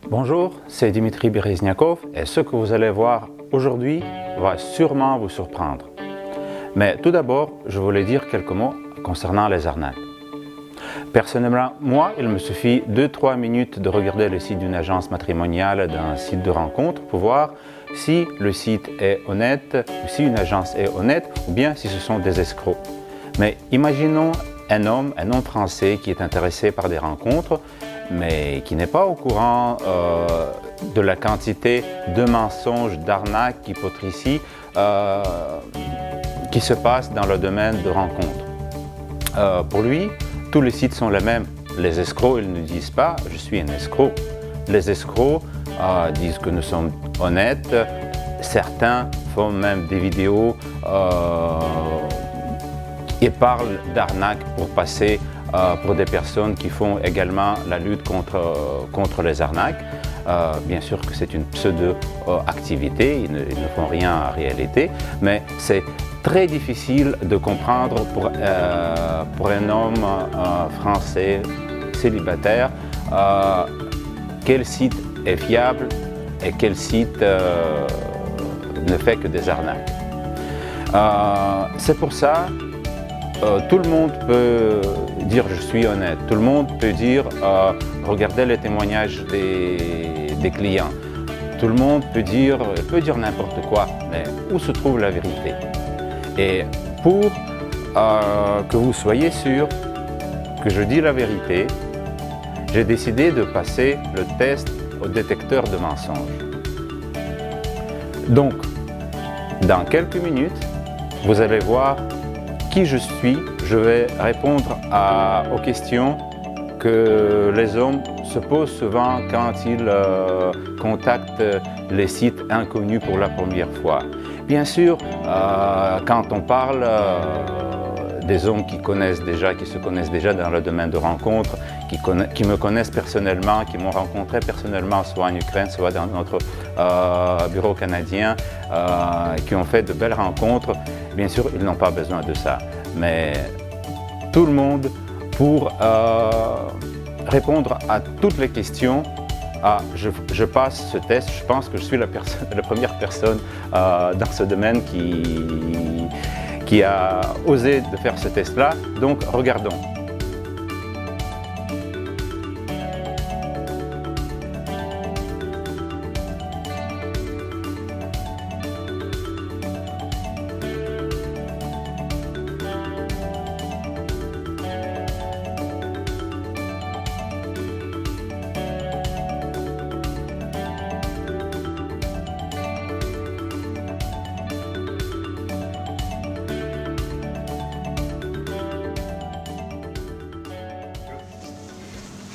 Bonjour, c'est Dimitri Berezniakov et ce que vous allez voir aujourd'hui va sûrement vous surprendre. Mais tout d'abord, je voulais dire quelques mots concernant les arnaques. Personnellement, moi, il me suffit 2-3 minutes de regarder le site d'une agence matrimoniale, d'un site de rencontre pour voir si le site est honnête, ou si une agence est honnête, ou bien si ce sont des escrocs. Mais imaginons un homme français qui est intéressé par des rencontres, mais qui n'est pas au courant de la quantité de mensonges, d'arnaques, d'hypocrisie qui se passent dans le domaine de rencontres. Pour lui, tous les sites sont les mêmes. Les escrocs, ils ne disent pas « je suis un escroc ». Les escrocs disent que nous sommes honnêtes. Certains font même des vidéos et parlent d'arnaques pour passer pour des personnes qui font également la lutte contre les arnaques. Bien sûr que c'est une pseudo-activité, ils ne font rien en réalité, mais c'est très difficile de comprendre pour un homme français célibataire quel site est fiable et quel site ne fait que des arnaques. C'est pour ça tout le monde peut dire je suis honnête, tout le monde peut dire regardez les témoignages des clients, tout le monde peut dire n'importe quoi, mais où se trouve la vérité? Et pour que vous soyez sûr que je dis la vérité, j'ai décidé de passer le test au détecteur de mensonges. Donc, dans quelques minutes, vous allez voir qui je suis. Je vais répondre aux questions que les hommes se posent souvent quand ils contactent les sites inconnus pour la première fois. Bien sûr, quand on parle des hommes qui se connaissent déjà dans le domaine de rencontres, qui me connaissent personnellement, qui m'ont rencontré personnellement, soit en Ukraine, soit dans notre bureau canadien, qui ont fait de belles rencontres, bien sûr, ils n'ont pas besoin de ça. Mais tout le monde, pour répondre à toutes les questions, je passe ce test. Je pense que je suis la première personne dans ce domaine qui a osé de faire ce test-là. Donc, regardons.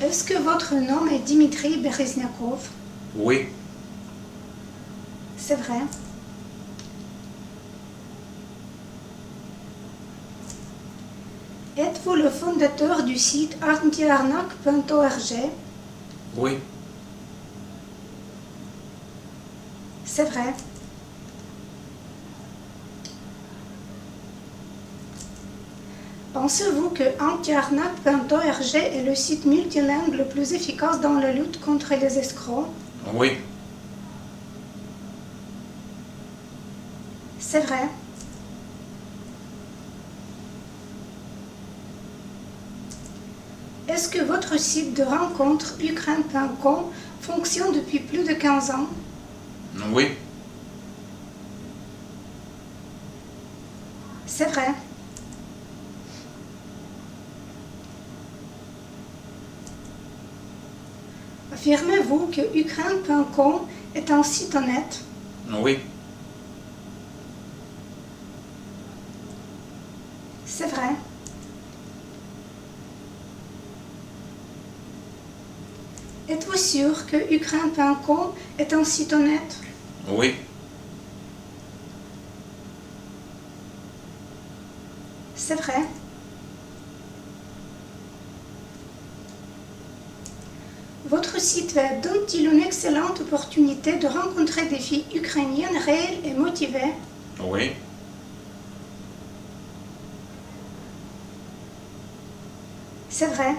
Est-ce que votre nom est Dimitri Berezniakov? Oui. C'est vrai. Êtes-vous le fondateur du site antiarnaque.org? Oui. C'est vrai. Pensez-vous que antiarnaque.org est le site multilingue le plus efficace dans la lutte contre les escrocs? Oui. C'est vrai. Est-ce que votre site de rencontre ukraine.com fonctionne depuis plus de 15 ans? Oui. C'est vrai. Affirmez-vous que ukraine.com est un site honnête? Oui. C'est vrai. Êtes-vous sûr que ukraine.com est un site honnête? Oui. C'est vrai. Votre site web donne-t-il une excellente opportunité de rencontrer des filles ukrainiennes réelles et motivées? Oui. C'est vrai.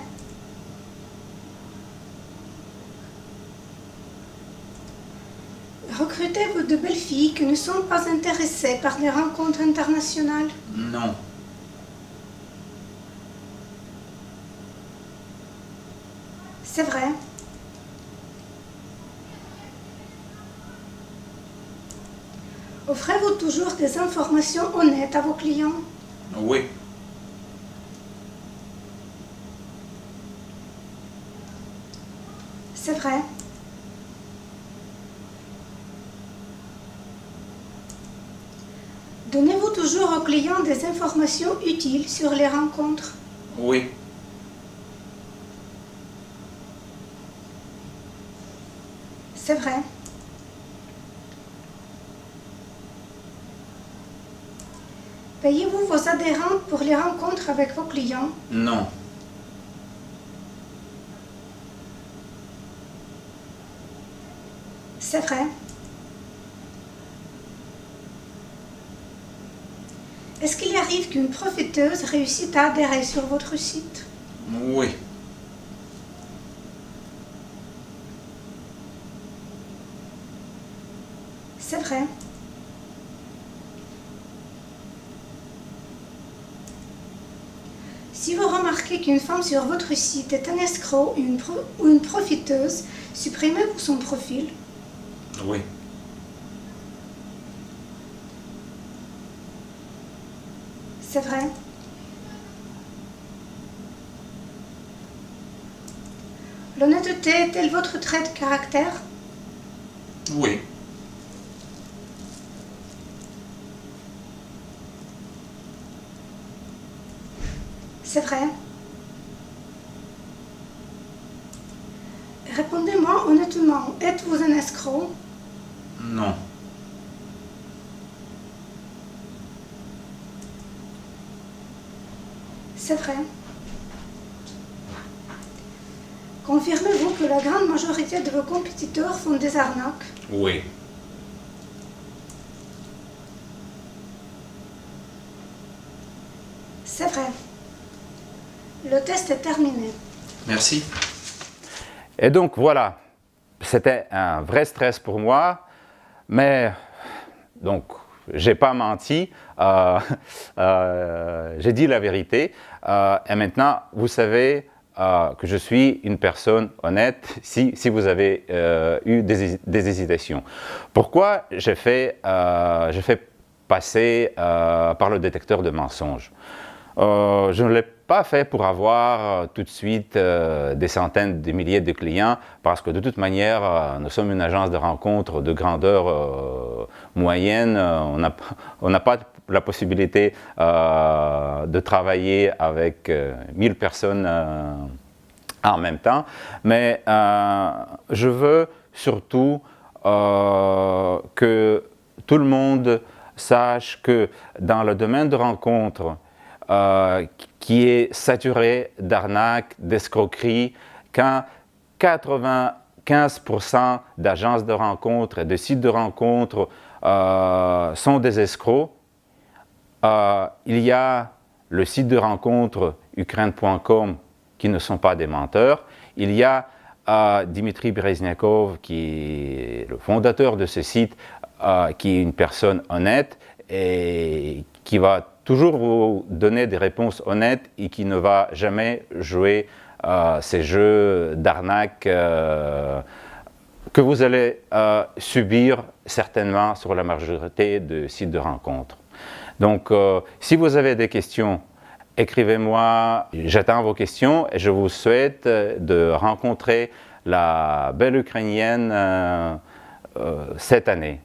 Recrutez-vous de belles filles qui ne sont pas intéressées par les rencontres internationales? Non. C'est vrai. Offrez-vous toujours des informations honnêtes à vos clients? Oui. C'est vrai. Donnez-vous toujours aux clients des informations utiles sur les rencontres? Oui. C'est vrai. Payez-vous vos adhérents pour les rencontres avec vos clients? Non. C'est vrai. Est-ce qu'il arrive qu'une profiteuse réussisse à adhérer sur votre site? Oui. C'est vrai. Si vous remarquez qu'une femme sur votre site est un escroc ou une profiteuse, supprimez-vous son profil? Oui. C'est vrai. L'honnêteté est-elle votre trait de caractère? Oui. C'est vrai. Répondez-moi honnêtement, êtes-vous un escroc? Non. C'est vrai. Confirmez-vous que la grande majorité de vos compétiteurs font des arnaques? Oui. C'est vrai. Le test est terminé. Merci. Et donc voilà, c'était un vrai stress pour moi, mais donc j'ai pas menti, j'ai dit la vérité, et maintenant vous savez que je suis une personne honnête si vous avez eu des hésitations. Pourquoi j'ai fait passer par le détecteur de mensonges? Je ne l'ai pas fait pour avoir tout de suite des centaines de milliers de clients, parce que de toute manière, nous sommes une agence de rencontres de grandeur moyenne. On n'a pas la possibilité de travailler avec 1000 personnes en même temps, mais je veux surtout que tout le monde sache que dans le domaine de rencontres, qui est saturé d'arnaques, d'escroqueries, quand 95% d'agences de rencontres et de sites de rencontres sont des escrocs, il y a le site de rencontres ukraine.com qui ne sont pas des menteurs, il y a Dimitri Berezniakov qui est le fondateur de ce site, qui est une personne honnête et qui va toujours vous donner des réponses honnêtes et qui ne va jamais jouer ces jeux d'arnaque que vous allez subir certainement sur la majorité de sites de rencontres. Donc, si vous avez des questions, écrivez-moi, j'attends vos questions et je vous souhaite de rencontrer la belle Ukrainienne cette année.